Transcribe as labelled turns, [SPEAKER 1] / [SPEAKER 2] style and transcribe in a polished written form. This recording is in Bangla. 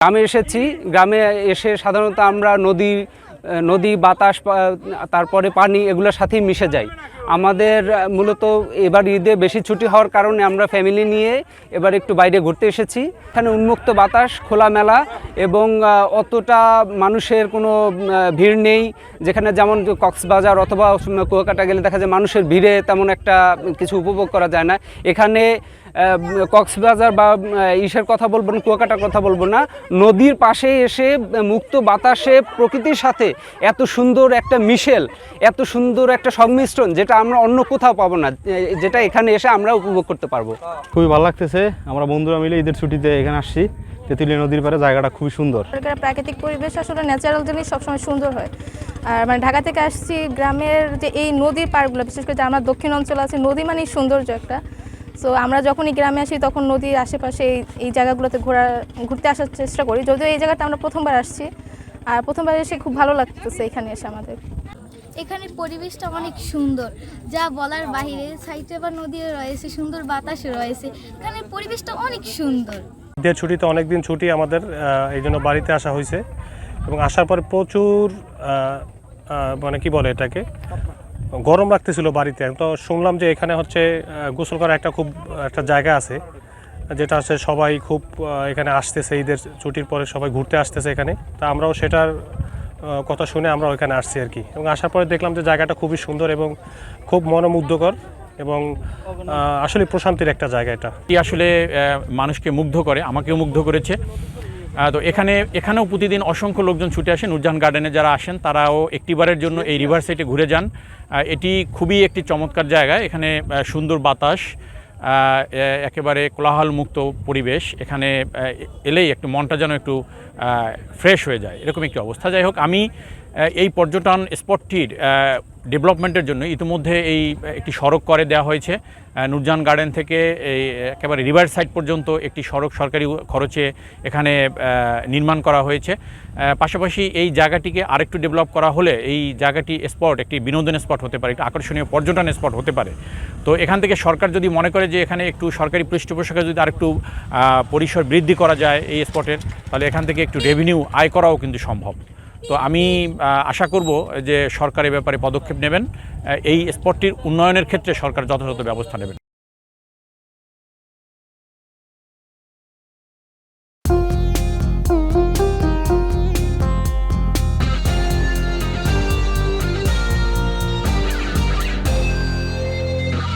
[SPEAKER 1] গ্রামে এসেছি। গ্রামে এসে সাধারণত আমরা নদী বাতাস তারপরে পানি এগুলোর সাথেই মিশে যাই। আমাদের মূলত এবার ঈদে বেশি ছুটি হওয়ার কারণে আমরা ফ্যামিলি নিয়ে এবার একটু বাইরে ঘুরতে এসেছি। এখানে উন্মুক্ত বাতাস, খোলামেলা এবং অতটা মানুষের কোনো ভিড় নেই। যেখানে যেমন কক্সবাজার অথবা কুয়াকাটা গেলে দেখা যায় মানুষের ভিড়ে তেমন একটা কিছু উপভোগ করা যায় না। এখানে কক্সবাজার বা ইসের কথা বলবো না, কুয়াকাটার কথা বলবো না, নদীর পাশে এসে মুক্ত বাতাসে প্রকৃতির সাথে এত সুন্দর একটা মিশেল, এত সুন্দর একটা সংমিশ্রণ যেটা আমরা অন্য কোথাও পাবো না, যেটা এখানে এসে আমরা উপভোগ করতে পারবো।
[SPEAKER 2] খুবই ভালো লাগতেছে। আমরা বন্ধুরা মিলে ঈদের ছুটিতে এখানে আসছি। তেঁতুলিয়া নদীর পাড়ে জায়গাটা খুবই সুন্দর।
[SPEAKER 3] প্রাকৃতিক পরিবেশ আসলে ন্যাচারাল জিনিস সবসময় সুন্দর হয়। আর মানে ঢাকা থেকে আসছি, গ্রামের যে এই নদীর পাড়গুলো, বিশেষ করে যে আমরা দক্ষিণ অঞ্চল আছে, নদী মানেই সৌন্দর্য একটা। সো আমরা যখনই গ্রামে আসি তখন নদীর আশেপাশে এই জায়গাগুলোতে ঘুরতে আসার চেষ্টা করি। যদিও এই জায়গাটা আমরা প্রথমবার আসছি, আর প্রথমবার এসে খুব ভালো লাগতেছে এখানে এসে আমাদের।
[SPEAKER 4] এখানে পরিবেশটা অনেক সুন্দর, যা বলার বাইরে। সাইডে বা নদী রয়েছে, সুন্দর বাতাস রয়েছে, এখানে পরিবেশটা অনেক সুন্দর।
[SPEAKER 5] ঈদের ছুটিতে অনেক দিন ছুটি আমাদের, এই জন্য বাড়িতে আসা হয়েছে। এবং আসার পরে প্রচুর মানে কি বলে এটাকে, গরম লাগতেছিল বাড়িতে। তো শুনলাম যে এখানে হচ্ছে গোসল করার একটা জায়গা আছে, যেটা হচ্ছে সবাই খুব এখানে আসতেছে। ঈদের ছুটির পরে সবাই ঘুরতে আসতেছে এখানে। তা আমরাও সেটার কথা শুনে আমরা ওইখানে আসছি আর কি। এবং আসার পরে দেখলাম যে জায়গাটা খুবই সুন্দর এবং খুব মনোমুগ্ধকর এবং আসলে প্রশান্তির একটা জায়গা। এটা
[SPEAKER 6] আসলে মানুষকে মুগ্ধ করে, আমাকেও মুগ্ধ করেছে। তো এখানেও প্রতিদিন অসংখ্য লোকজন ছুটে আসেন। নূরজাহান গার্ডেনে যারা আসেন তারাও একটিবারের জন্য এই রিভার সাইডে ঘুরে যান। এটি খুবই একটি চমৎকার জায়গা। এখানে সুন্দর বাতাস, একেবারে কোলাহলমুক্ত পরিবেশ। এখানে এলেই একটু মনটা যেন একটু ফ্রেশ হয়ে যায়, এরকম একটি অবস্থা। যাই হোক, আমি এই পর্যটন স্পটটির ডেভেলপমেন্টের জন্য ইতিমধ্যে একটি সড়ক করে দেওয়া হয়েছে। নূরজাহান গার্ডেন থেকে এই একেবারে রিভার সাইড পর্যন্ত একটি সড়ক সরকারি খরচে এখানে নির্মাণ করা হয়েছে। পাশাপাশি এই জায়গাটিকে আরেকটু ডেভেলপ করা হলে এই জায়গাটি একটি বিনোদন স্পট হতে পারে, একটি আকর্ষণীয় পর্যটন স্পট হতে পারে। তো এখান থেকে সরকার যদি মনে করে যে এখানে একটু সরকারি পৃষ্ঠপোষকতা যদি আরেকটু পরিসর বৃদ্ধি করা যায় এই স্পটের, তাহলে এখান থেকে একটু রেভিনিউ আয় করাও কিন্তু সম্ভব। তো আমি আশা করব যে সরকার এ ব্যাপারে পদক্ষেপ নেবেন, এই স্পটটির উন্নয়নের ক্ষেত্রে সরকার যথাযথ ব্যবস্থা নেবেন।